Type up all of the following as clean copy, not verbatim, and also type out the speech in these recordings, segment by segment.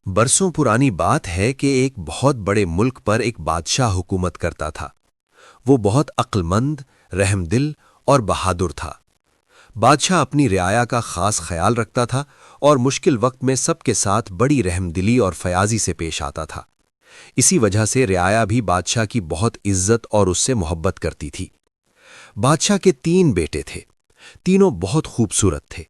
برسوں پرانی بات ہے کہ ایک بہت بڑے ملک پر ایک بادشاہ حکومت کرتا تھا۔ وہ بہت عقل مند، رحم دل اور بہادر تھا۔ بادشاہ اپنی رعایا کا خاص خیال رکھتا تھا اور مشکل وقت میں سب کے ساتھ بڑی رحم دلی اور فیاضی سے پیش آتا تھا۔ اسی وجہ سے رعایا بھی بادشاہ کی بہت عزت اور اس سے محبت کرتی تھی۔ بادشاہ کے 3 بیٹے تھے، تینوں بہت خوبصورت تھے۔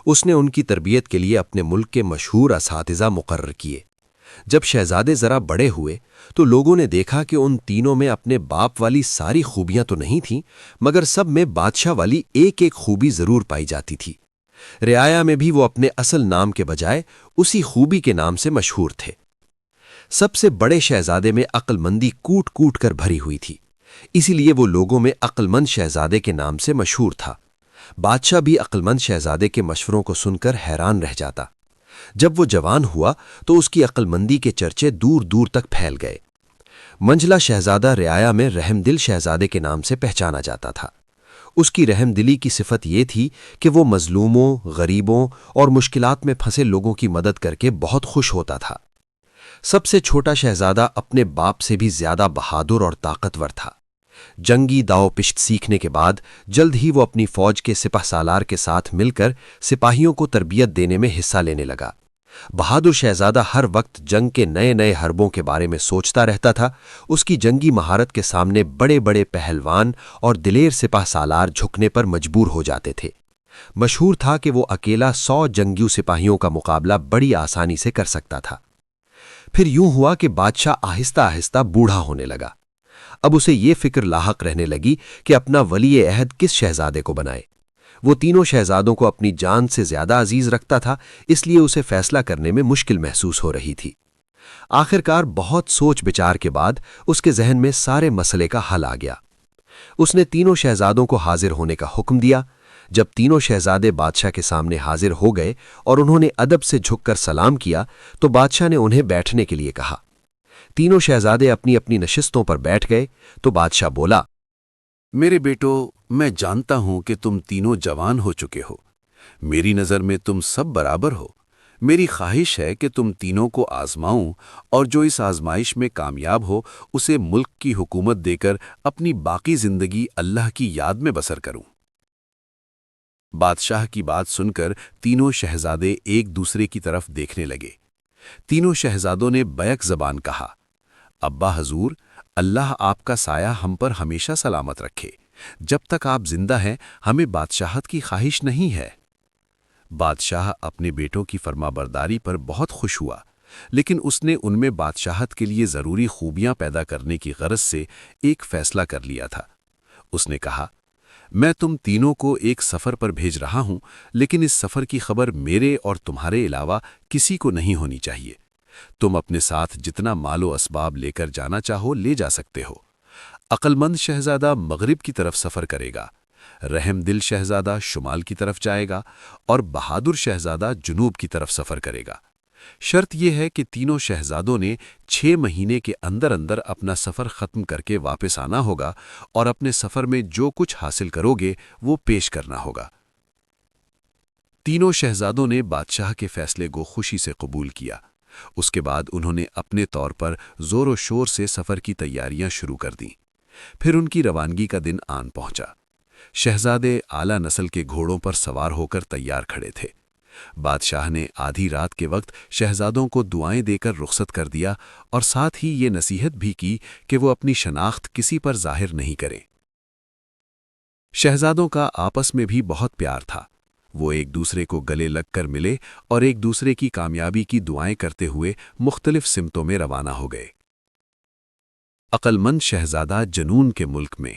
اس نے ان کی تربیت کے لیے اپنے ملک کے مشہور اساتذہ مقرر کیے۔ جب شہزادے ذرا بڑے ہوئے تو لوگوں نے دیکھا کہ ان تینوں میں اپنے باپ والی ساری خوبیاں تو نہیں تھیں، مگر سب میں بادشاہ والی ایک ایک خوبی ضرور پائی جاتی تھی۔ رعایا میں بھی وہ اپنے اصل نام کے بجائے اسی خوبی کے نام سے مشہور تھے۔ سب سے بڑے شہزادے میں عقل مندی کوٹ کوٹ کر بھری ہوئی تھی، اسی لیے وہ لوگوں میں عقل مند شہزادے کے نام سے مشہور تھا۔ بادشاہ بھی عقل مند شہزادے کے مشوروں کو سن کر حیران رہ جاتا۔ جب وہ جوان ہوا تو اس کی عقل مندی کے چرچے دور دور تک پھیل گئے۔ منجلا شہزادہ رعایا میں رحم دل شہزادے کے نام سے پہچانا جاتا تھا۔ اس کی رحم دلی کی صفت یہ تھی کہ وہ مظلوموں، غریبوں اور مشکلات میں پھنسے لوگوں کی مدد کر کے بہت خوش ہوتا تھا۔ سب سے چھوٹا شہزادہ اپنے باپ سے بھی زیادہ بہادر اور طاقتور تھا۔ جنگی داؤ پشت سیکھنے کے بعد جلد ہی وہ اپنی فوج کے سپہ سالار کے ساتھ مل کر سپاہیوں کو تربیت دینے میں حصہ لینے لگا۔ بہادر شہزادہ ہر وقت جنگ کے نئے نئے حربوں کے بارے میں سوچتا رہتا تھا۔ اس کی جنگی مہارت کے سامنے بڑے بڑے پہلوان اور دلیر سپہ سالار جھکنے پر مجبور ہو جاتے تھے۔ مشہور تھا کہ وہ اکیلا 100 جنگیوں سپاہیوں کا مقابلہ بڑی آسانی سے کر سکتا تھا۔ پھر یوں ہوا کہ بادشاہ آہستہ آہستہ بوڑھا ہونے لگا۔ اب اسے یہ فکر لاحق رہنے لگی کہ اپنا ولی عہد کس شہزادے کو بنائے۔ وہ تینوں شہزادوں کو اپنی جان سے زیادہ عزیز رکھتا تھا، اس لیے اسے فیصلہ کرنے میں مشکل محسوس ہو رہی تھی۔ آخرکار بہت سوچ بچار کے بعد اس کے ذہن میں سارے مسئلے کا حل آ گیا۔ اس نے تینوں شہزادوں کو حاضر ہونے کا حکم دیا۔ جب تینوں شہزادے بادشاہ کے سامنے حاضر ہو گئے اور انہوں نے ادب سے جھک کر سلام کیا تو بادشاہ نے انہیں بیٹھنے کے لیے کہا۔ تینوں شہزادے اپنی اپنی نشستوں پر بیٹھ گئے تو بادشاہ بولا، میرے بیٹو، میں جانتا ہوں کہ تم تینوں جوان ہو چکے ہو۔ میری نظر میں تم سب برابر ہو۔ میری خواہش ہے کہ تم تینوں کو آزماؤں اور جو اس آزمائش میں کامیاب ہو اسے ملک کی حکومت دے کر اپنی باقی زندگی اللہ کی یاد میں بسر کروں۔ بادشاہ کی بات سن کر تینوں شہزادے ایک دوسرے کی طرف دیکھنے لگے۔ تینوں شہزادوں نے بیک زبان کہا، ابا حضور، اللہ آپ کا سایہ ہم پر ہمیشہ سلامت رکھے۔ جب تک آپ زندہ ہیں ہمیں بادشاہت کی خواہش نہیں ہے۔ بادشاہ اپنے بیٹوں کی فرما برداری پر بہت خوش ہوا، لیکن اس نے ان میں بادشاہت کے لیے ضروری خوبیاں پیدا کرنے کی غرض سے ایک فیصلہ کر لیا تھا۔ اس نے کہا، میں تم تینوں کو ایک سفر پر بھیج رہا ہوں، لیکن اس سفر کی خبر میرے اور تمہارے علاوہ کسی کو نہیں ہونی چاہیے۔ تم اپنے ساتھ جتنا مال و اسباب لے کر جانا چاہو لے جا سکتے ہو۔ عقل مند شہزادہ مغرب کی طرف سفر کرے گا، رحم دل شہزادہ شمال کی طرف جائے گا اور بہادر شہزادہ جنوب کی طرف سفر کرے گا۔ شرط یہ ہے کہ تینوں شہزادوں نے 6 مہینے کے اندر اندر اپنا سفر ختم کر کے واپس آنا ہوگا اور اپنے سفر میں جو کچھ حاصل کرو گے وہ پیش کرنا ہوگا۔ تینوں شہزادوں نے بادشاہ کے فیصلے کو خوشی سے قبول کیا۔ اس کے بعد انہوں نے اپنے طور پر زور و شور سے سفر کی تیاریاں شروع کر دیں۔ پھر ان کی روانگی کا دن آن پہنچا۔ شہزادے اعلیٰ نسل کے گھوڑوں پر سوار ہو کر تیار کھڑے تھے۔ بادشاہ نے آدھی رات کے وقت شہزادوں کو دعائیں دے کر رخصت کر دیا اور ساتھ ہی یہ نصیحت بھی کی کہ وہ اپنی شناخت کسی پر ظاہر نہیں کریں۔ شہزادوں کا آپس میں بھی بہت پیار تھا۔ وہ ایک دوسرے کو گلے لگ کر ملے اور ایک دوسرے کی کامیابی کی دعائیں کرتے ہوئے مختلف سمتوں میں روانہ ہو گئے۔ عقل مند شہزادہ جنون کے ملک میں۔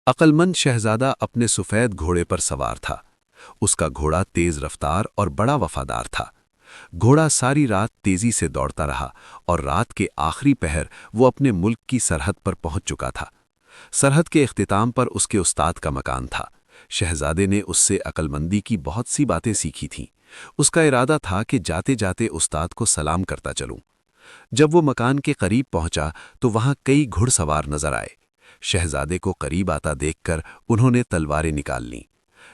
عقل مند شہزادہ اپنے سفید گھوڑے پر سوار تھا۔ اس کا گھوڑا تیز رفتار اور بڑا وفادار تھا۔ گھوڑا ساری رات تیزی سے دوڑتا رہا اور رات کے آخری پہر وہ اپنے ملک کی سرحد پر پہنچ چکا تھا۔ سرحد کے اختتام پر اس کے استاد کا مکان تھا۔ شہزادے نے اس سے عقل مندی کی بہت سی باتیں سیکھی تھیں۔ اس کا ارادہ تھا کہ جاتے جاتے استاد کو سلام کرتا چلوں۔ جب وہ مکان کے قریب پہنچا تو وہاں کئی گھڑ سوار نظر آئے۔ شہزادے کو قریب آتا دیکھ کر انہوں نے تلواریں نکال لیں۔